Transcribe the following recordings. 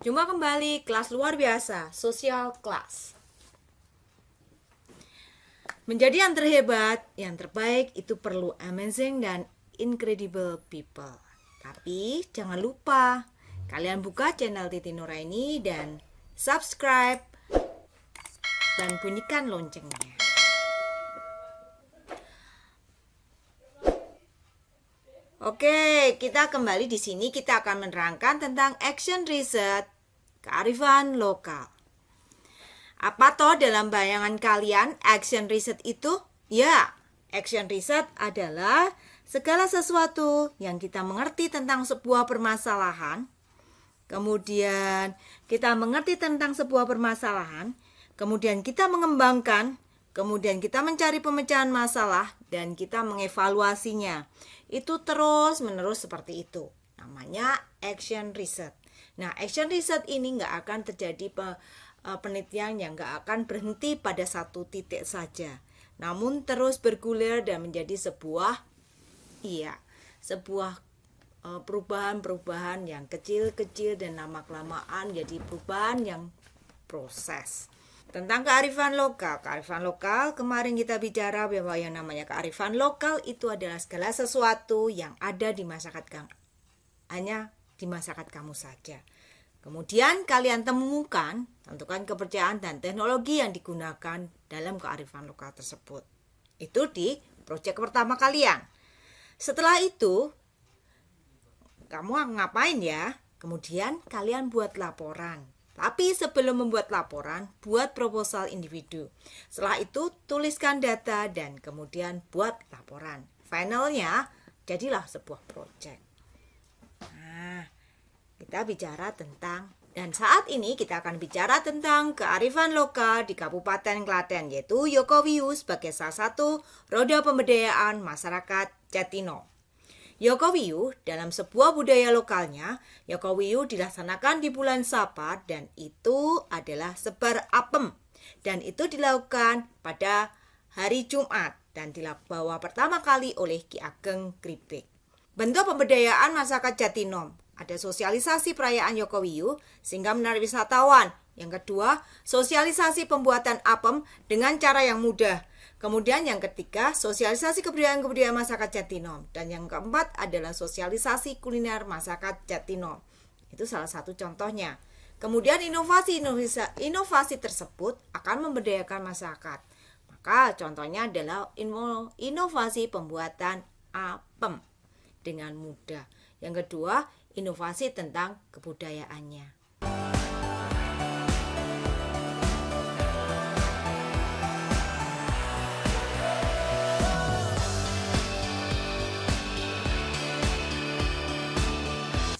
Jumpa kembali kelas luar biasa, social class. Menjadi yang terhebat, yang terbaik itu perlu amazing dan incredible people. Tapi jangan lupa, kalian buka channel Titi Nuraini dan subscribe dan bunyikan loncengnya. Oke, kita kembali di sini kita akan menerangkan tentang action research, kearifan lokal. Apa toh dalam bayangan kalian action research itu? Ya, action research adalah segala sesuatu yang kita mengerti tentang sebuah permasalahan. Kemudian kita mengerti tentang sebuah permasalahan, kemudian kita mengembangkan, kemudian kita mencari pemecahan masalah dan kita mengevaluasinya. Itu terus-menerus seperti itu. Namanya action research. Nah, action research ini nggak akan terjadi penelitian yang nggak akan berhenti pada satu titik saja. Namun terus bergulir dan menjadi sebuah perubahan-perubahan yang kecil-kecil dan lama-kelamaan jadi perubahan yang proses. Tentang kearifan lokal. Kearifan lokal kemarin kita bicara bahwa yang namanya kearifan lokal itu adalah segala sesuatu yang ada di masyarakat kamu. Hanya di masyarakat kamu saja. Kemudian kalian temukan, tentukan kepercayaan dan teknologi yang digunakan dalam kearifan lokal tersebut. Itu di proyek pertama kalian. Setelah itu, kamu ngapain ya? Kemudian kalian buat laporan. Tapi sebelum membuat laporan, buat proposal individu. Setelah itu, tuliskan data dan kemudian buat laporan. Finalnya, jadilah sebuah proyek. Nah, kita bicara tentang, dan saat ini kita akan bicara tentang kearifan lokal di Kabupaten Klaten, yaitu Yokowiyu sebagai salah satu roda pemberdayaan masyarakat Jatino. Yokowiyu dalam sebuah budaya lokalnya, Yokowiyu dilaksanakan di bulan Sapar dan itu adalah sebar apem. Dan itu dilakukan pada hari Jumat dan dibawa pertama kali oleh Ki Ageng Kripik. Bentuk pemberdayaan masyarakat Jatinom, ada sosialisasi perayaan Yokowiyu sehingga menarik wisatawan. Yang kedua, sosialisasi pembuatan apem dengan cara yang mudah. Kemudian yang ketiga, sosialisasi kebudayaan-kebudayaan masyarakat Jatinom. Dan yang keempat adalah sosialisasi kuliner masyarakat Jatinom. Itu salah satu contohnya. Kemudian inovasi tersebut akan memberdayakan masyarakat. Maka contohnya adalah inovasi pembuatan apem dengan mudah. Yang kedua, inovasi tentang kebudayaannya.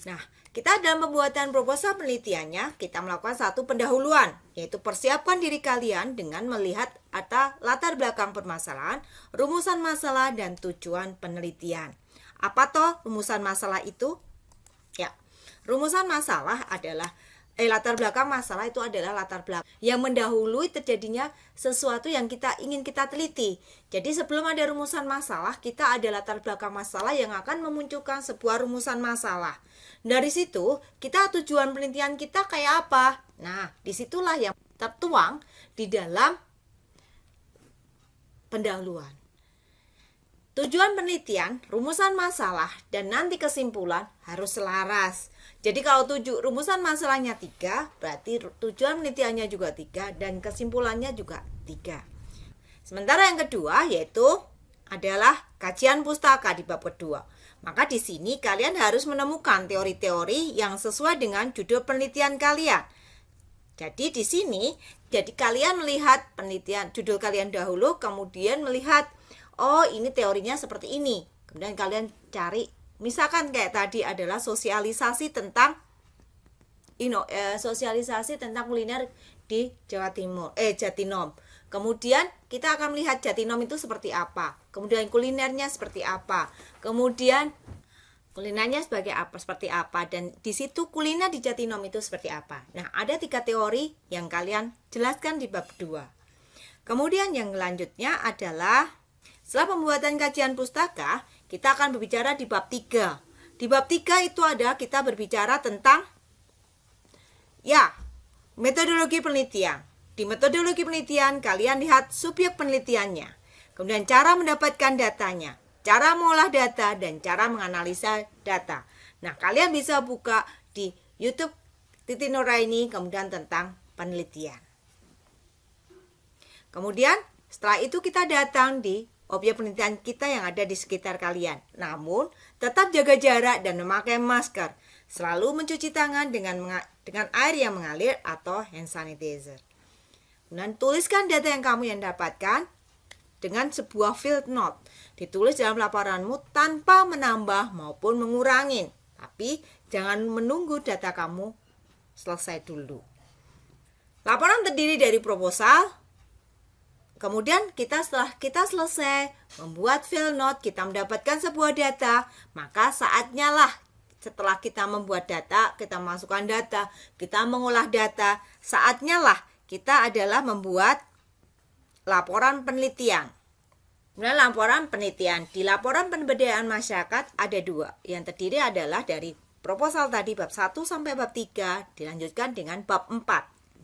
Nah, kita dalam pembuatan proposal penelitiannya, kita melakukan satu pendahuluan, yaitu persiapkan diri kalian dengan melihat latar belakang permasalahan, rumusan masalah, dan tujuan penelitian. Apa toh rumusan masalah itu? Ya, rumusan masalah adalah latar belakang masalah itu adalah latar belakang yang mendahului terjadinya sesuatu yang ingin kita teliti. Jadi sebelum ada rumusan masalah, kita ada latar belakang masalah yang akan memunculkan sebuah rumusan masalah. Dari situ, tujuan penelitian kita kayak apa? Nah, disitulah yang tertuang di dalam pendahuluan. Tujuan penelitian, rumusan masalah, dan nanti kesimpulan harus selaras. Jadi kalau rumusan masalahnya 3, berarti tujuan penelitiannya juga 3, dan kesimpulannya juga 3. Sementara yang kedua yaitu adalah kajian pustaka di bab kedua. Maka di sini kalian harus menemukan teori-teori yang sesuai dengan judul penelitian kalian. Jadi di sini, kalian melihat penelitian judul kalian dahulu, kemudian melihat oh ini teorinya seperti ini. Kemudian kalian cari, misalkan kayak tadi adalah sosialisasi tentang kuliner di Jatinom. Kemudian kita akan melihat Jatinom itu seperti apa. Kemudian kulinernya seperti apa. Kemudian kulinernya seperti apa. Dan di situ kuliner di Jatinom itu seperti apa. Nah, ada 3 teori yang kalian jelaskan di bab 2. Kemudian yang selanjutnya adalah setelah pembuatan kajian pustaka, kita akan berbicara di bab 3. Di bab 3 itu ada kita berbicara tentang Ya, metodologi penelitian. Di metodologi penelitian, kalian lihat subjek penelitiannya. Kemudian cara mendapatkan datanya, cara mengolah data, dan cara menganalisa data. Nah, kalian bisa buka di YouTube Titi Nuraini, kemudian tentang penelitian. Kemudian, setelah itu kita datang di objek penelitian kita yang ada di sekitar kalian. Namun, tetap jaga jarak dan memakai masker. Selalu mencuci tangan dengan air yang mengalir atau hand sanitizer. Dan tuliskan data yang kamu dapatkan dengan sebuah field note. Ditulis dalam laporanmu tanpa menambah maupun mengurangi. Tapi jangan menunggu data kamu selesai dulu. Laporan terdiri dari proposal. Kemudian setelah kita selesai membuat field note, kita mendapatkan sebuah data, maka saatnya lah setelah kita membuat data, kita masukkan data, kita mengolah data, saatnya lah kita adalah membuat laporan penelitian. Kemudian laporan penelitian. Di laporan pemberdayaan masyarakat ada 2. Yang terdiri adalah dari proposal tadi bab 1 sampai bab 3, dilanjutkan dengan bab 4.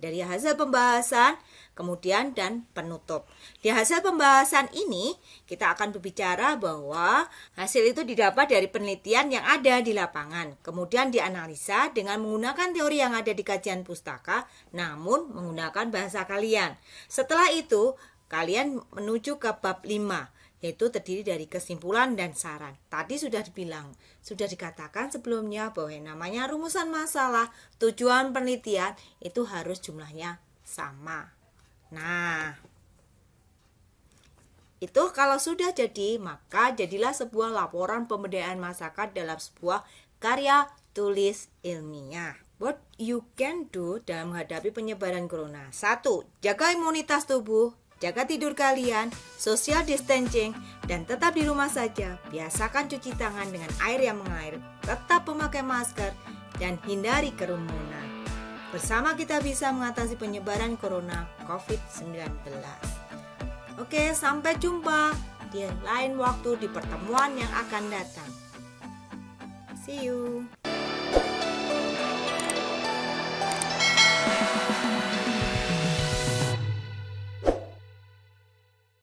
Dari hasil pembahasan, kemudian dan penutup. Di hasil pembahasan ini, kita akan berbicara bahwa hasil itu didapat dari penelitian yang ada di lapangan. Kemudian dianalisa dengan menggunakan teori yang ada di kajian pustaka, namun menggunakan bahasa kalian. Setelah itu, kalian menuju ke bab 5, yaitu terdiri dari kesimpulan dan saran. Tadi sudah dikatakan sebelumnya bahwa yang namanya rumusan masalah, tujuan penelitian itu harus jumlahnya sama. Nah, itu kalau sudah jadi, maka jadilah sebuah laporan pemberdayaan masyarakat dalam sebuah karya tulis ilmiah. What you can do dalam menghadapi penyebaran corona. 1. Jaga imunitas tubuh. Jaga tidur kalian, social distancing, dan tetap di rumah saja. Biasakan cuci tangan dengan air yang mengalir, tetap memakai masker, dan hindari kerumunan. Bersama kita bisa mengatasi penyebaran corona COVID-19. Oke, sampai jumpa di lain waktu di pertemuan yang akan datang. See you.